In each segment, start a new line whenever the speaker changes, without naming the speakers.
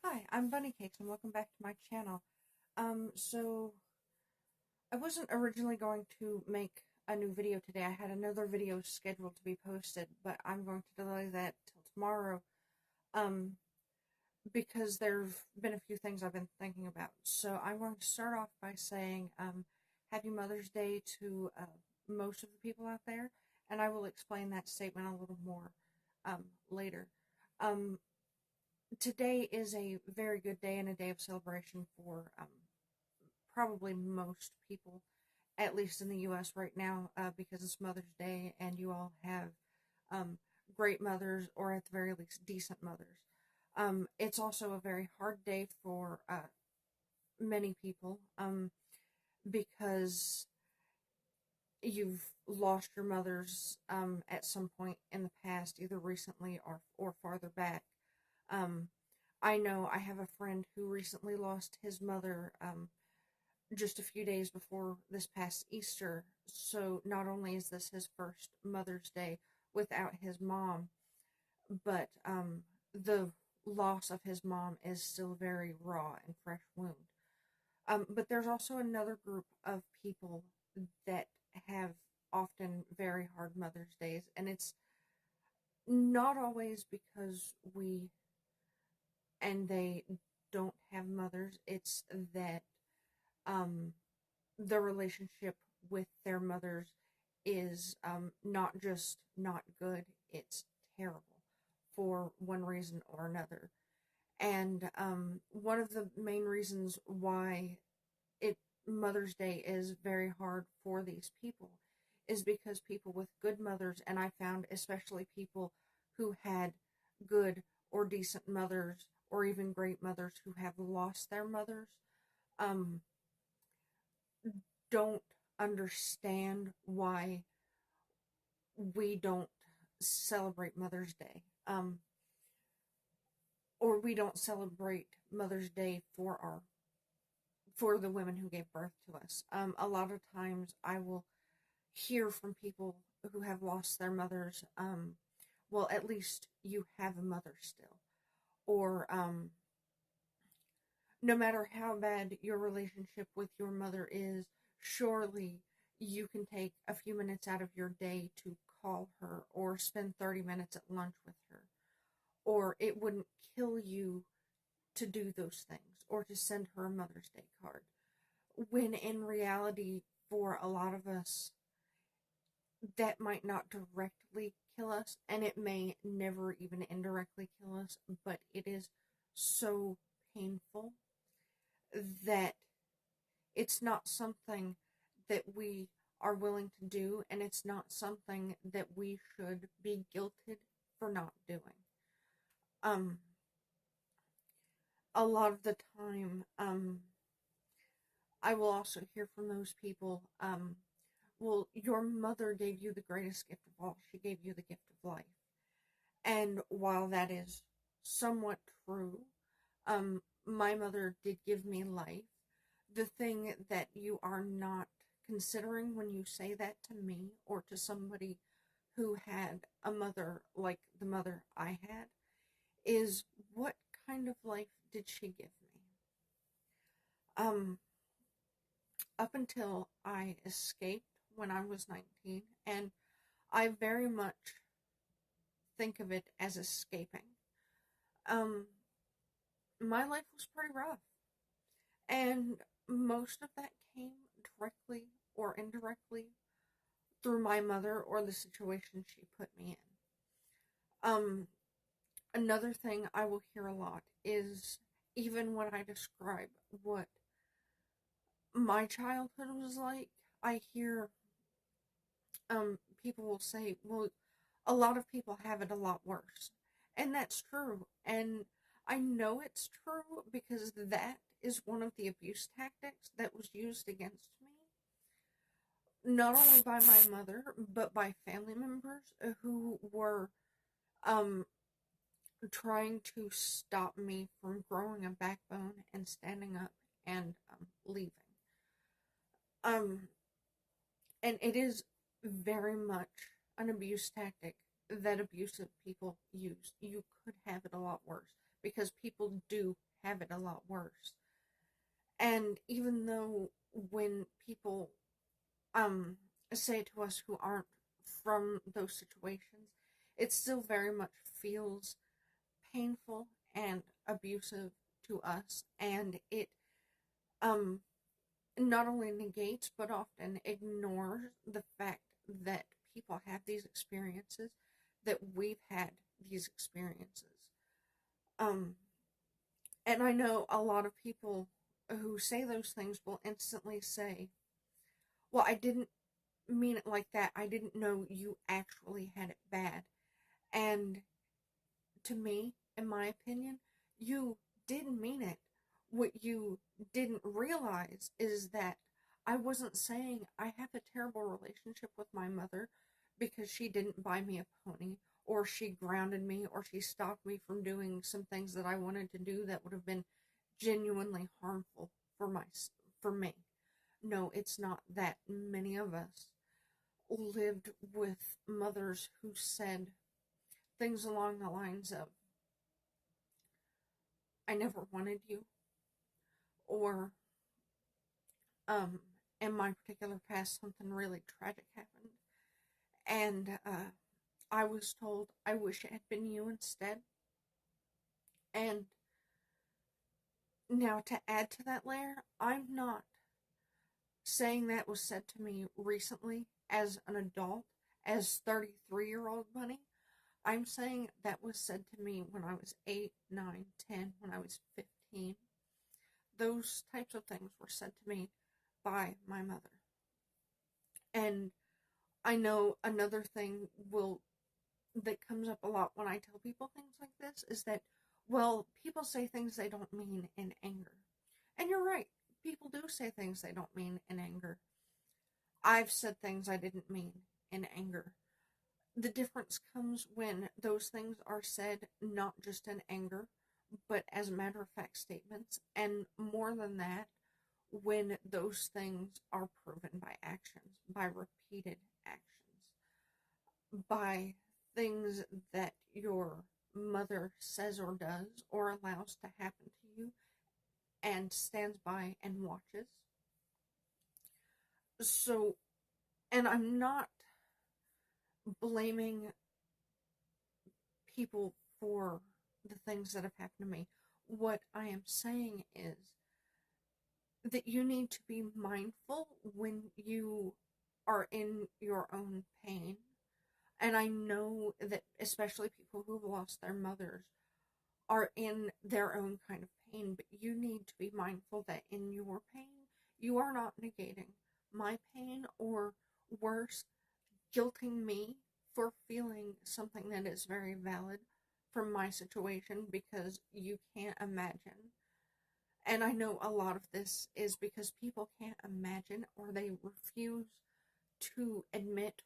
Hi, I'm Bunny Cakes and welcome back to my channel. So I wasn't originally going to make a new video today. I had another video scheduled to be posted, but I'm going to delay that till tomorrow, um, because there've been a few things I've been thinking about. So I'm going to start off by saying, Happy Mother's Day to most of the people out there, and I will explain that statement a little more later. Um, Today is a very good day and a day of celebration for probably most people, at least in the U.S. right now, because it's Mother's Day and you all have um, great mothers, or at the very least, decent mothers. It's also a very hard day for many people because you've lost your mothers at some point in the past, either recently or farther back. Um, I know I have a friend who recently lost his mother just a few days before this past Easter. So not only is this his first Mother's Day without his mom, but the loss of his mom is still very raw and fresh wound. But there's also another group of people that have often very hard Mother's Days, and it's not always because we and they don't have mothers. It's that um, the relationship with their mothers is not just not good, it's terrible for one reason or another. And one of the main reasons why it Mother's Day is very hard for these people is because people with good mothers, and I found especially people who had good or decent mothers or even great mothers who have lost their mothers, um, don't understand why we don't celebrate Mother's Day. Or we don't celebrate Mother's Day for the women who gave birth to us. A lot of times I will hear from people who have lost their mothers, well, at least you have a mother still. Or no matter how bad your relationship with your mother is, surely you can take a few minutes out of your day to call her or spend 30 minutes at lunch with her. Or it wouldn't kill you to do those things or to send her a Mother's Day card. When in reality, for a lot of us, that might not directly kill us, and it may never even indirectly kill us, but it is so painful that it's not something that we are willing to do, and it's not something that we should be guilted for not doing. Um, a lot of the time, I will also hear from those people, well, your mother gave you the greatest gift of all. She gave you the gift of life. And while that is somewhat true, my mother did give me life. The thing that you are not considering when you say that to me or to somebody who had a mother like the mother I had is, what kind of life did she give me? Um, Up until I escaped when I was 19, and I very much think of it as escaping. Um, my life was pretty rough, and most of that came directly or indirectly through my mother or the situation she put me in. Another thing I will hear a lot is, even when I describe what my childhood was like, I hear people will say, well, a lot of people have it a lot worse. And that's true. And I know it's true because that is one of the abuse tactics that was used against me, not only by my mother, but by family members who were um, trying to stop me from growing a backbone and standing up and leaving. Um, and it is very much an abuse tactic that abusive people use. You could have it a lot worse because people do have it a lot worse. And even though when people say to us who aren't from those situations, it still very much feels painful and abusive to us, and it um not only negates but often ignores the fact that people have these experiences, that we've had these experiences. Um, and I know a lot of people who say those things will instantly say, well, I didn't mean it like that. I didn't know you actually had it bad. And to me, in my opinion, you didn't mean it. What you didn't realize is that I wasn't saying I have a terrible relationship with my mother because she didn't buy me a pony, or she grounded me, or she stopped me from doing some things that I wanted to do that would have been genuinely harmful for me. No, it's not that. Many of us lived with mothers who said things along the lines of, I never wanted you, or um, in my particular past, something really tragic happened, and I was told I wish it had been you instead. And now to add to that layer, I'm not saying that was said to me recently as an adult, as 33-year-old Bunny. I'm saying that was said to me when I was 8, 9, 10, when I was 15. Those types of things were said to me by my mother. And I know another thing that comes up a lot when I tell people things like this is that, well, people say things they don't mean in anger. And you're right. People do say things they don't mean in anger. I've said things I didn't mean in anger. The difference comes when those things are said not just in anger, but as matter of fact statements. And more than that, when those things are proven by actions, by repeated actions, by things that your mother says or does or allows to happen to you and stands by and watches. So, and I'm not blaming people for the things that have happened to me. What I am saying is that you need to be mindful when you are in your own pain. And I know that especially people who have lost their mothers are in their own kind of pain, but you need to be mindful that in your pain, you are not negating my pain, or worse, guilting me for feeling something that is very valid from my situation because you can't imagine. And I know a lot of this is because people can't imagine, or they refuse to admit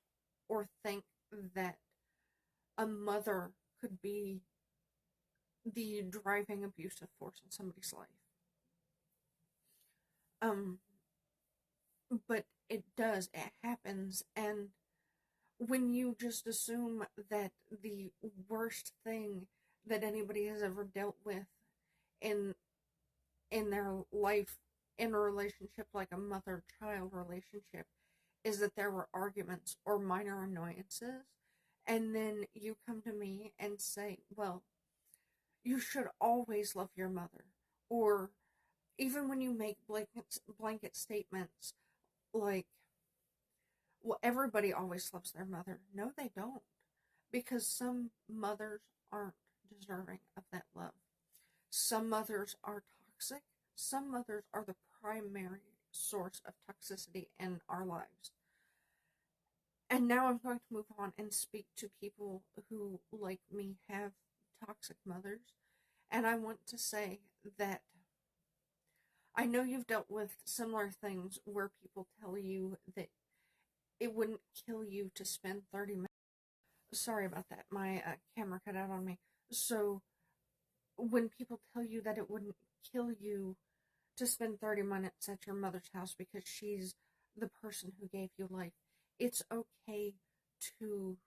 or think that a mother could be the driving abusive force in somebody's life. Um, but it does, it happens, and when you just assume that the worst thing that anybody has ever dealt with in their life in a relationship like a mother-child relationship is that there were arguments or minor annoyances, and then you come to me and say, well, you should always love your mother, or even when you make blanket statements like, well, everybody always loves their mother. No, they don't. Because some mothers aren't deserving of that love. Some mothers are toxic. Some mothers are the primary source of toxicity in our lives. And now I'm going to move on and speak to people who, like me, have toxic mothers. And I want to say that I know you've dealt with similar things where people tell you that it wouldn't kill you to spend 30 minutes. Sorry about that. My camera cut out on me. So, when people tell you that it wouldn't kill you to spend 30 minutes at your mother's house because she's the person who gave you life, it's okay to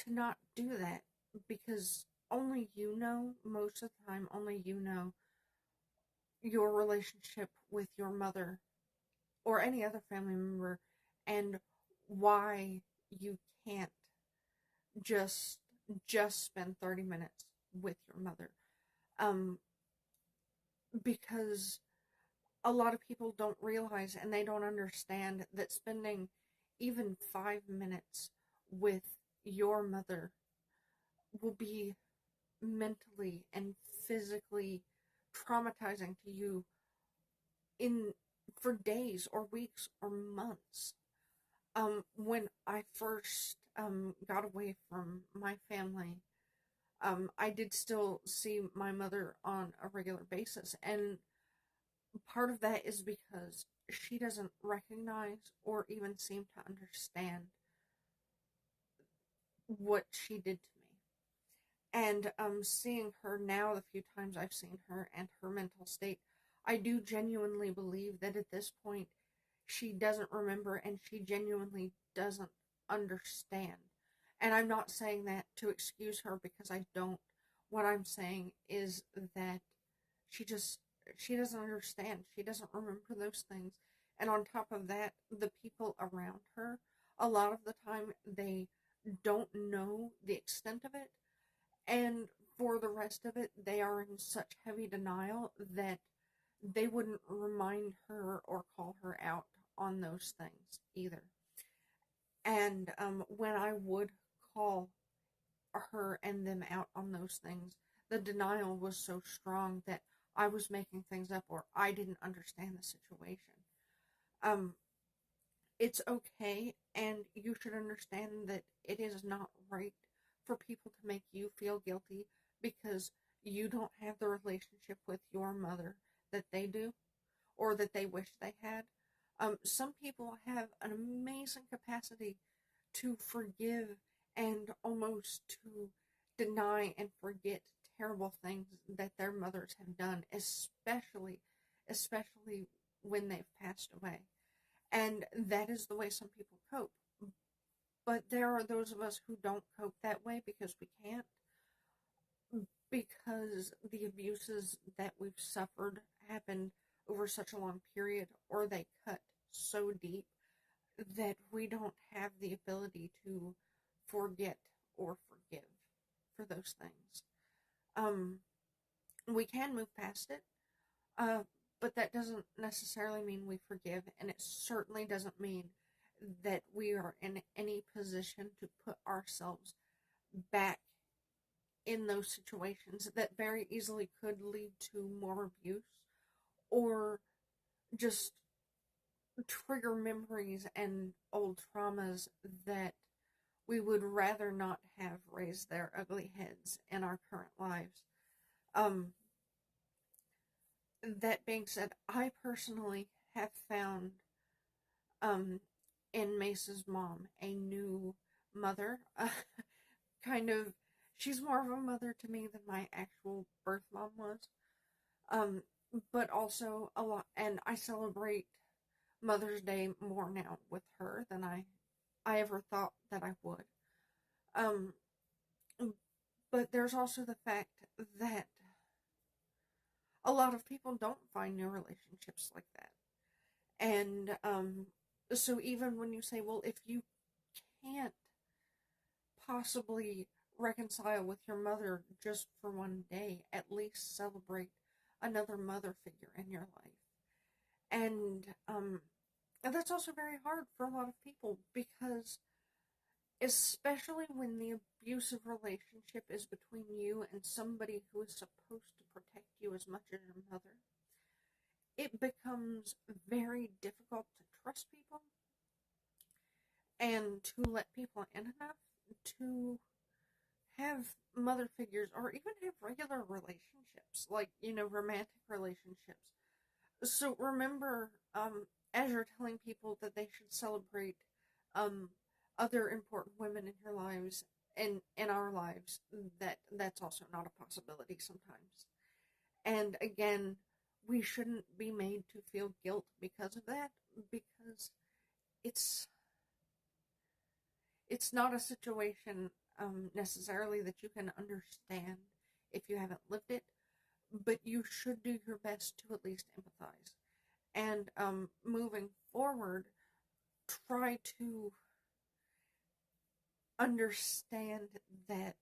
not do that, because only you know, most of the time, only you know your relationship with your mother or any other family member, and why you can't just spend 30 minutes with your mother. Um, because a lot of people don't realize and they don't understand that spending even 5 minutes with your mother will be mentally and physically traumatizing to you in for days or weeks or months. When I first got away from my family, I did still see my mother on a regular basis, and part of that is because she doesn't recognize or even seem to understand what she did to me. And seeing her now, the few times I've seen her and her mental state, I do genuinely believe that at this point she doesn't remember and she genuinely doesn't understand. And I'm not saying that to excuse her, because I don't. What I'm saying is that she just she doesn't understand. She doesn't remember those things. And on top of that, the people around her, a lot of the time they don't know the extent of it, and for the rest of it, they are in such heavy denial that they wouldn't remind her or call her out on those things either. And when I would call her and them out on those things, the denial was so strong that I was making things up or I didn't understand the situation. Um, it's okay, and you should understand that it is not right for people to make you feel guilty because you don't have the relationship with your mother that they do or that they wish they had. Some people have an amazing capacity to forgive and almost to deny and forget terrible things that their mothers have done, especially when they've passed away. And that is the way some people cope. But there are those of us who don't cope that way because we can't, because the abuses that we've suffered happened over such a long period, or they cut so deep that we don't have the ability to forget or forgive for those things. Um, we can move past it, uh, but that doesn't necessarily mean we forgive, and it certainly doesn't mean that we are in any position to put ourselves back in those situations that very easily could lead to more abuse or just trigger memories and old traumas that we would rather not have raise their ugly heads in our current lives. Um, that being said, I personally have found um, in Mace's mom a new mother. Kind of, she's more of a mother to me than my actual birth mom was. Um, but also a lot, and I celebrate Mother's Day more now with her than I ever thought that I would. Um, but there's also the fact that a lot of people don't find new relationships like that. And so even when you say, well, if you can't possibly reconcile with your mother just for one day, at least celebrate another mother figure in your life. And that's also very hard for a lot of people, because especially when the abusive relationship is between you and somebody who is supposed to protect you as much as your mother, it becomes very difficult to trust people and to let people in enough to have mother figures or even have regular relationships, like, romantic relationships. So remember, as you're telling people that they should celebrate um, other important women in your lives and in our lives, that's also not a possibility sometimes. And again, we shouldn't be made to feel guilt because of that, because it's not a situation necessarily that you can understand if you haven't lived it, but you should do your best to at least empathize. And moving forward, try to understand that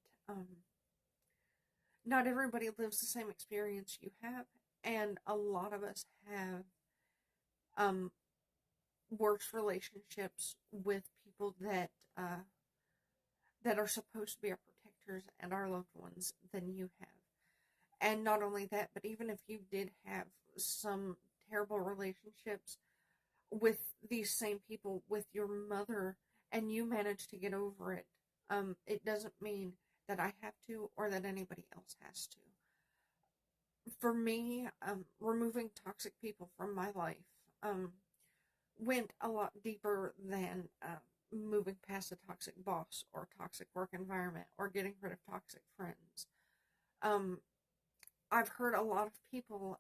not everybody lives the same experience you have, and a lot of us have um, worse relationships with people that are supposed to be our protectors and our loved ones than you have. And not only that, but even if you did have some terrible relationships with these same people, with your mother, and you managed to get over it, it doesn't mean that I have to or that anybody else has to. For me, removing toxic people from my life went a lot deeper than moving past a toxic boss or toxic work environment or getting rid of toxic friends. I've heard a lot of people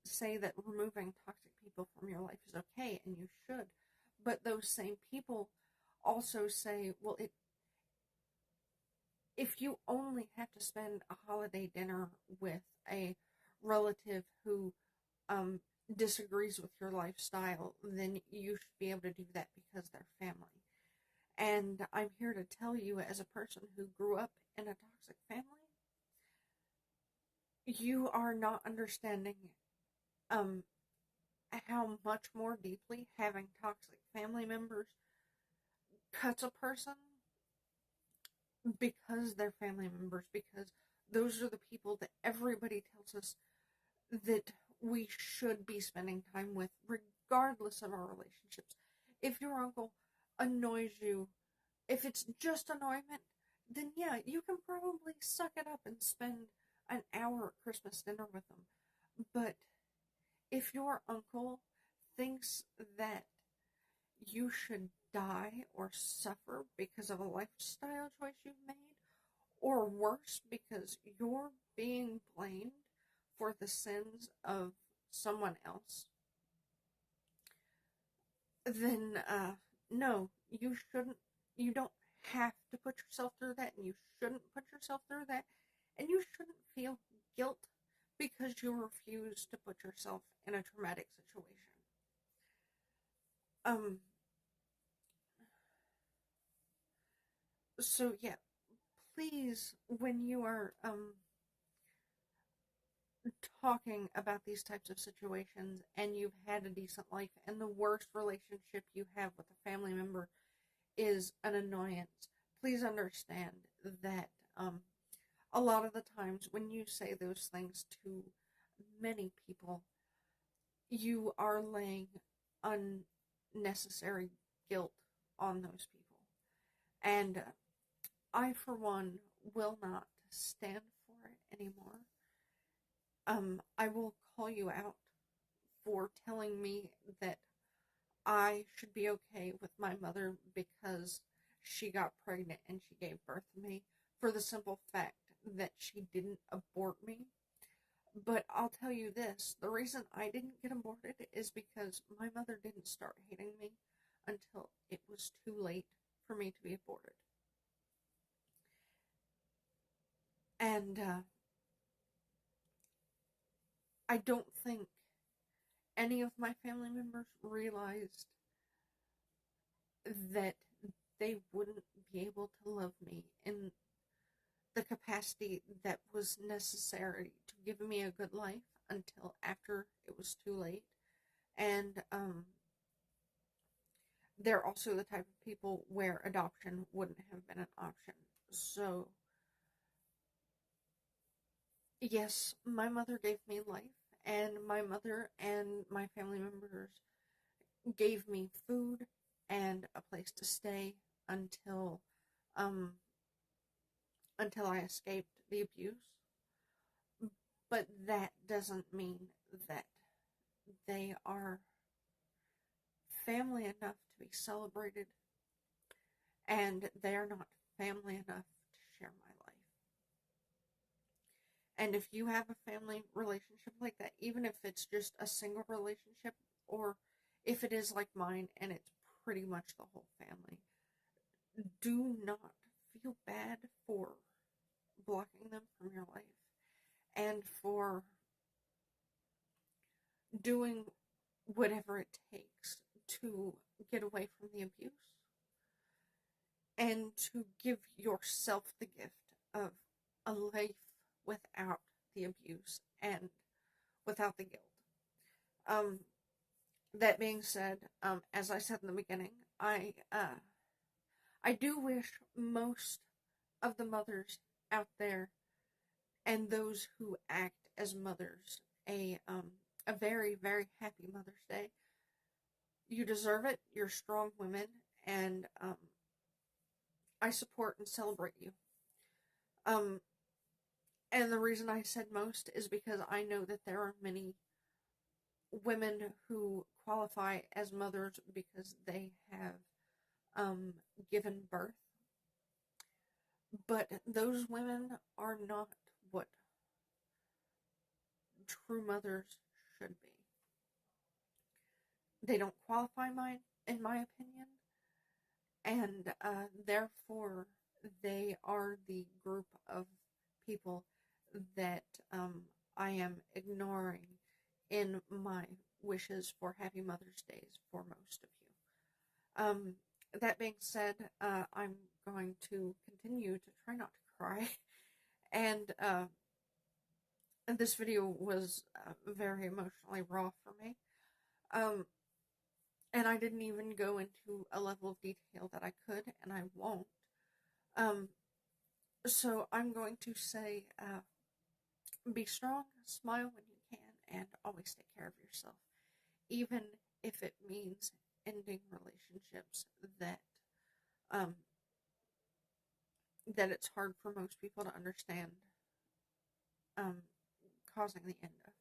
say that removing toxic people from your life is okay, and you should. But those same people also say, well, if you only have to spend a holiday dinner with a relative who disagrees with your lifestyle, then you should be able to do that because they're family. And I'm here to tell you, as a person who grew up in a toxic family, you are not understanding how much more deeply having toxic family members cuts a person because they're family members, because those are the people that everybody tells us that we should be spending time with, regardless of our relationships. If your uncle annoys you, if it's just annoyment, then yeah, you can probably suck it up and spend an hour at Christmas dinner with them. But if your uncle thinks that you should die or suffer because of a lifestyle choice you've made, or worse, because you're being blamed for the sins of someone else, then no, you shouldn't. You don't have to put yourself through that, and you shouldn't put yourself through that, and you shouldn't feel guilt because you refuse to put yourself in a traumatic situation. So yeah, please, when you are talking about these types of situations and you've had a decent life and the worst relationship you have with a family member is an annoyance, please understand that a lot of the times when you say those things to many people, you are laying unnecessary guilt on those people. And I, for one, will not stand for it anymore. I will call you out for telling me that I should be okay with my mother because she got pregnant and she gave birth to me, for the simple fact that she didn't abort me. But I'll tell you this, the reason I didn't get aborted is because my mother didn't start hating me until it was too late for me to be aborted. And I don't think any of my family members realized that they wouldn't be able to love me in the capacity that was necessary to give me a good life until after it was too late. And they're also the type of people where adoption wouldn't have been an option. So, yes, my mother gave me life, and my mother and my family members gave me food and a place to stay um, until I escaped the abuse. But that doesn't mean that they are family enough to be celebrated, and they are not family enough to share my life. And if you have a family relationship like that, even if it's just a single relationship, or if it is like mine and it's pretty much the whole family, do not feel bad for blocking them from your life and for doing whatever it takes to get away from the abuse and to give yourself the gift of a life without the abuse and without the guilt. Um, that being said, as I said in the beginning, I do wish most of the mothers out there and those who act as mothers a very, very happy Mother's Day. You deserve it. You're strong women, and I support and celebrate you. Um, and the reason I said most is because I know that there are many women who qualify as mothers because they have given birth, but those women are not what true mothers should be. They don't qualify, in my opinion, and therefore they are the group of people that I am ignoring in my wishes for Happy Mother's Days for most of you. That being said, I'm going to continue to try not to cry, and this video was very emotionally raw for me. And I didn't even go into a level of detail that I could, and I won't. So I'm going to say, be strong, smile when you can, and always take care of yourself. Even if it means ending relationships that that it's hard for most people to understand, causing the end of.